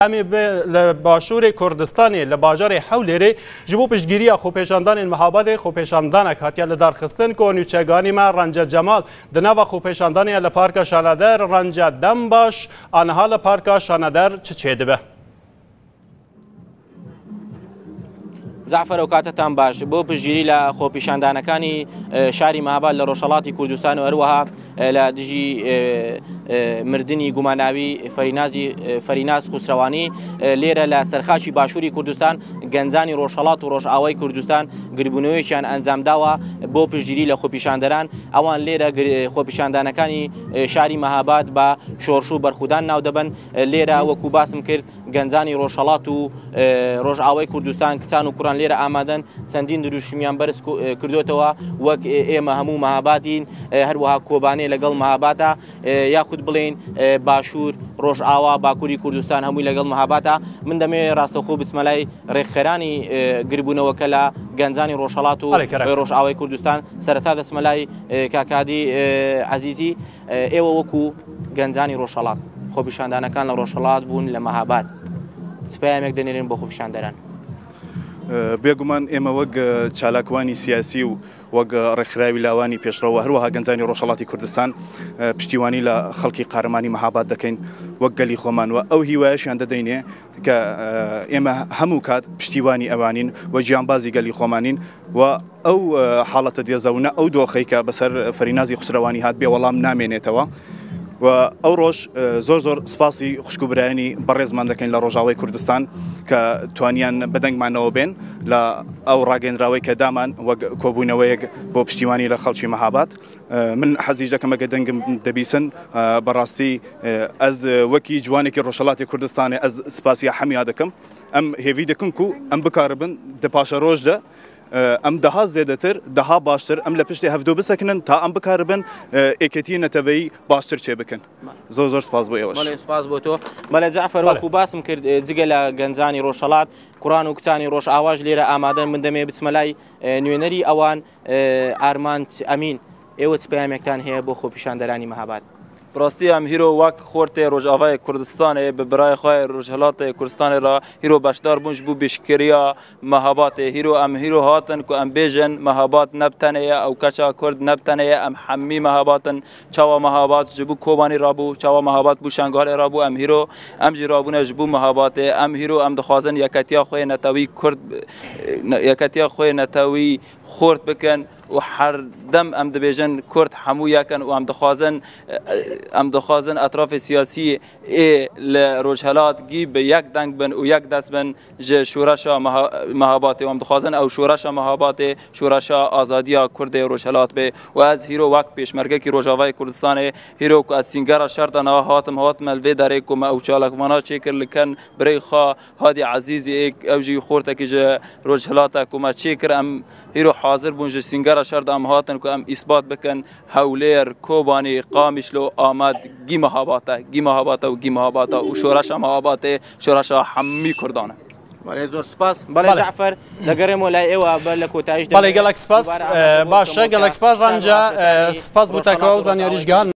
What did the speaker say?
امی به باشور کردستانی لباجار حولری جبو پشتگیری خوپیشاندان محابد خوپیشاندان کاتیا لدار خستن کونی چگانی ما رنج جمال دنوا خوپیشاندانی لپارک شاندر رنج دنباش آنها لپارک شاندر چه دبه زعفر و کاتتان باش بۆ پشتگیری لە خۆپیشاندانەکانی شاری مەهاباد لە ڕۆژهەڵاتی کوردستان و هەروەها لە دژی مردنی گوماناوی فەریناز خوسرەوانی لێرە لە سەرخاشی باشووری کوردستان گەنجانی ڕۆژهەڵات و ڕۆژئاوای کوردستان گربوونەوەیەکیان ئەنجامداوە بۆ پشتگیری لە خۆپیشاندەران ئەوان لێرە خۆپیشاندانەکانی شاری مەهاباد بە شۆڕش و بەرخودان ناو دەبن لێرە وەکو باسم کرد گەنجانی ڕۆژهەڵات و ڕۆژئاوای کوردستان کچان و کوڕان لێرە ئامادەن چەندین دروشمیان بەرز کردوێتەوە وەک ئێمە هەموو مەهابادین هەروەها کۆبانێ لەگەڵ مەهاباتە یاخود بڵێن باشوور ڕۆژئاوا باکووری کوردستان هەمووی لەگەڵ مەهاباتە من دەمێ ڕاستەخۆ بچمەلای ڕێکخێرانی گربوونەوەکە لە گەنجانی ڕۆژهەڵات و ڕۆژئاوای کوردستان سەرەتا دەچمەلای کاکادی عەزیزی ئێوە وەکو گەنجانی ڕۆژهەڵات خۆپیشاندانەکان لە ڕۆژهەڵات بوون لە مەهاباد سپایامێک دەنێرن بۆ خۆپیشاندەران بێگومان ئێمە وەک چالاکوانی سیاسی و وەک ڕێکخراوی لاوانی پێشڕەوە هەروەها گەنجانی ڕۆژهەڵاتی کوردستان پشتیوانی لە خەڵکی قارەمانی مەهاباد دەکەین وەک گەلی خۆمانوە ئەو هیوایەشیان دەدەینێ کە ئێمە هەموو کات پشتیوانی ئەوانین و گیانبازی گەلی خۆمانین و ئەو حاڵەتە دێزەونە ئەو دۆخەی کە بەسەر فەرینازی خوسرەوانی هات بێ وەڵام نامێنێتەوە و ئەو ڕۆژ زۆر سپاسی خوشکوبرایانی بەڕێزمان دەکەین لە ڕۆژاوای کوردستان کە توانیان بەدەنگمانەوە بێن لە ئەو ڕاگەندراوەی کە دامان وەک کۆبوونەوەیەک بۆ پشتیوانی لە خەڵکی مەهاباد من حەزیش دەکەم ئەگە دەنگم دەبیسن بەڕاستی ئەز وەکی جوانێکی ڕۆژهەڵاتی کوردستانی ئەز سپاسی هەمیا دەکەم ئەم هێوی دەکەم و ئەم بکاربن دەپاشە ڕۆژدە ئەم دەها زێدەتر دەها باشتر ئەم لە پشتی هەفتۆ بسەکنن تا ئەم بکاربن ئێکەتی نەتەوەی باشتر چێ بکەن زۆر سپاس بۆ ئێوەش سپاس بۆ تۆ بەڵێ جعفەر وەکو باسم کرد جگە لە گەنجانی ڕۆژهەڵات کوڕان و کچانی ڕۆژئاواش لێرە ئامادەن من دەمێ بچمەلای نوێنەری ئەوان ئارمان ئەمین ئێوە چ پەیامێکتان هەیە بۆ خۆپیشاندەرانی مەهاباد راستی ام هیرو وک خورت روجاوای کردستان به برای خواهر روجهلات کردستان را هیرو بشدار بونج بو بشکریا مهابات هیرو ام هیرو هاتن که ام بیجن مهابات نبتنه او کچا کرد نبتنه ام حمی مهاباتن چوا مهابات جبو کوبانی رابو چوا مهابات بو شنگال رابو ام هیرو ام جی رابونه جبو مهابات ام هیرو ام دخوازن یکتیا خوی نتاوی کرد یکتیا خوی نتاوی خورد بکن و هر دم ام دبیجن کرد همو یکن و ام دخوازن اطراف سیاسی ل روجهلات گی به یک دنگ بن و یک دست بن ج شورشا مهابات و ام دخوازن او شورشا مهابات شورشا آزادیا کرد روجهلات به و از هیرو وقت پیشمرگه کی روجاوای کردستان هیرو کو از سینگار شرط نه هاتم الوی داره کو او چالک مانا چیکر لکن برای خا هادی عزیزی یک اوجی خورت کی ج روجهلات کو ما چیکر ام هیرو حاضر بونج سینگار شرط ام هاتن کو ام اثبات بکن هولیر کوبانی قامشلو آمد گی مهاباتا و شورش مهابات شورش حمی کردانه بله زور سپاس بله جعفر دگرم ولای او بله کوتاهش بله گلک سپاس باشه گلک سپاس رنجا سپاس بوتکاو زانیاریشگان